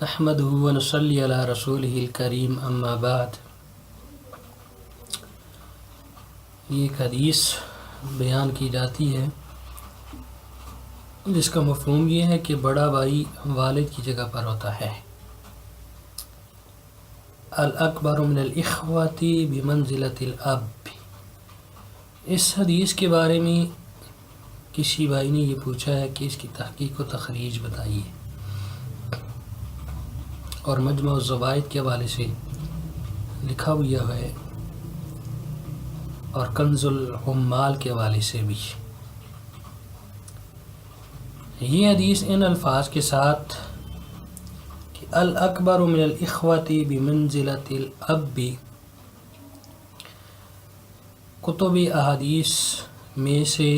نحمده ونصلي على رسوله الكريم اما بعد۔ یہ ایک حدیث بیان کی جاتی ہے جس کا مفہوم یہ ہے کہ بڑا بھائی والد کی جگہ پر ہوتا ہے۔ الاکبر من الاخوۃ بمنزلۃ الاب۔ اس حدیث کے بارے میں کسی بھائی نے یہ پوچھا ہے کہ اس کی تحقیق و تخریج بتائیے، اور مجمع الزوائد کے حوالے سے لکھا ہوا ہے اور کنز العمال کے حوالے سے بھی۔ یہ حدیث ان الفاظ کے ساتھ کہ الاکبر من الاخوۃ بمنزلۃ الاب کتب احادیث میں سے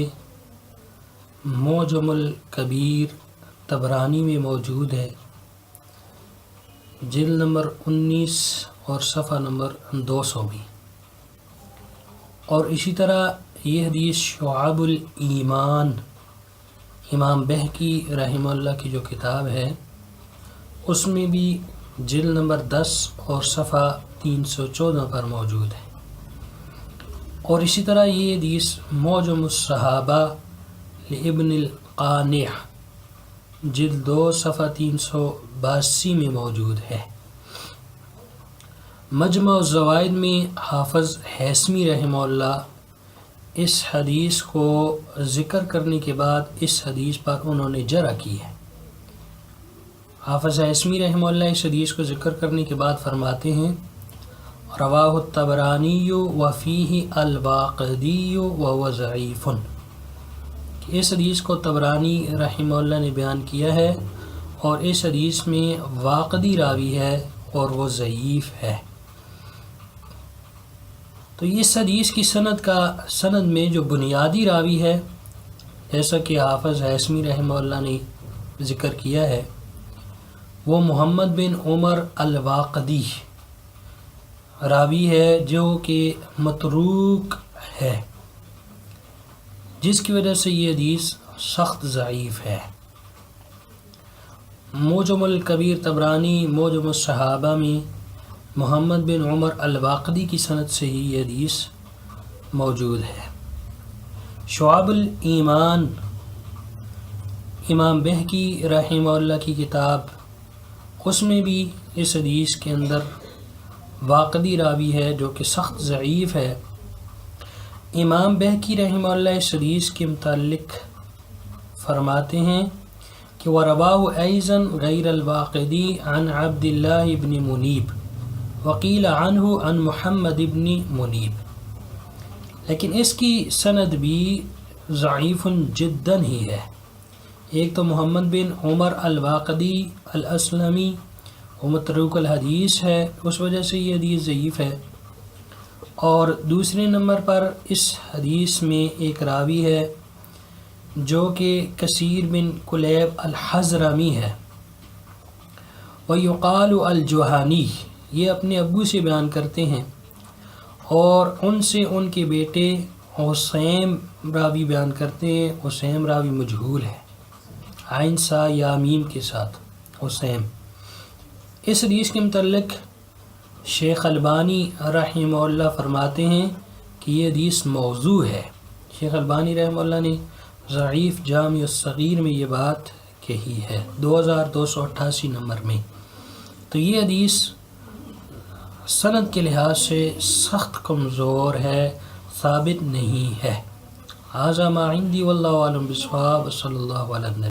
معجم الکبیر طبرانی میں موجود ہے، جلد نمبر 19 اور صفحہ نمبر 200 بھی، اور اسی طرح یہ حدیث شعب الایمان امام بہقی رحمہ اللہ کی جو کتاب ہے اس میں بھی جلد نمبر 10 اور صفحہ 314 پر موجود ہے، اور اسی طرح یہ حدیث معجم الصحابہ لابن القانع جلد 2 صفحہ 382 میں موجود ہے۔ مجمع الزوائد میں حافظ حیثمی رحمہ اللہ اس حدیث کو ذکر کرنے کے بعد اس حدیث پر انہوں نے جرح کی ہے۔ حافظ حیثمی رحمہ اللہ اس حدیث کو ذکر کرنے کے بعد فرماتے ہیں رواہ الطبرانی وفیہ الواقدی وهو ضعیف، کہ اس حدیث کو طبرانی رحمہ اللہ نے بیان کیا ہے اور اس حدیث میں واقدی راوی ہے اور وہ ضعیف ہے۔ تو اس حدیث کی سند میں جو بنیادی راوی ہے، جیسا کہ حافظ حیثمی رحمہ اللہ نے ذکر کیا ہے، وہ محمد بن عمر الواقدی راوی ہے جو کہ متروک ہے، جس کی وجہ سے یہ حدیث سخت ضعیف ہے۔ معجم الکبیر طبرانی معجم الصحابہ میں محمد بن عمر الواقدی کی سند سے ہی یہ حدیث موجود ہے۔ شعب الایمان امام بہقی رحمہ اللہ کی کتاب، اس میں بھی اس حدیث کے اندر واقدی راوی ہے جو کہ سخت ضعیف ہے۔ امام بہقی رحمہ اللہ اس حدیث کے متعلق فرماتے ہیں کہ وَرَوَاهُ أَيْضًا غَيْرَ الْوَاقِدِي عَنْ عَبْدِ اللَّهِ بْنِ مُنِيبٍ وَقِيلَ عَنْهُ عَنْ مُحَمَّدِ بْنِ مُنِيبٍ، لیکن اس کی سند بھی ضعیف جداً ہی ہے۔ ایک تو محمد بن عمر الواقدی الاسلمی وہ متروک الحدیث ہے، اس وجہ سے یہ حدیث ضعیف ہے، اور دوسرے نمبر پر اس حدیث میں ایک راوی ہے جو کہ کثیر بن کلیب الحضرمی ہے، وَيُقَالُ الْجُهَنِي، یہ اپنے ابو سے بیان کرتے ہیں، اور ان سے ان کے بیٹے حسیم راوی بیان کرتے ہیں۔ حسیم راوی مجہول ہے، عین سا یا میم کے ساتھ حسیم۔ اس حدیث کے متعلق شیخ البانی رحمہ اللہ فرماتے ہیں کہ یہ حدیث موضوع ہے۔ شیخ البانی رحمہ اللہ نے ضعیف جامع الصغیر میں یہ بات کہی ہے 2288 نمبر میں۔ تو یہ حدیث سند کے لحاظ سے سخت کمزور ہے، ثابت نہیں ہے۔ ھذا ما عندی واللہ اعلم بالصواب، صلی اللہ علیہ وسلم۔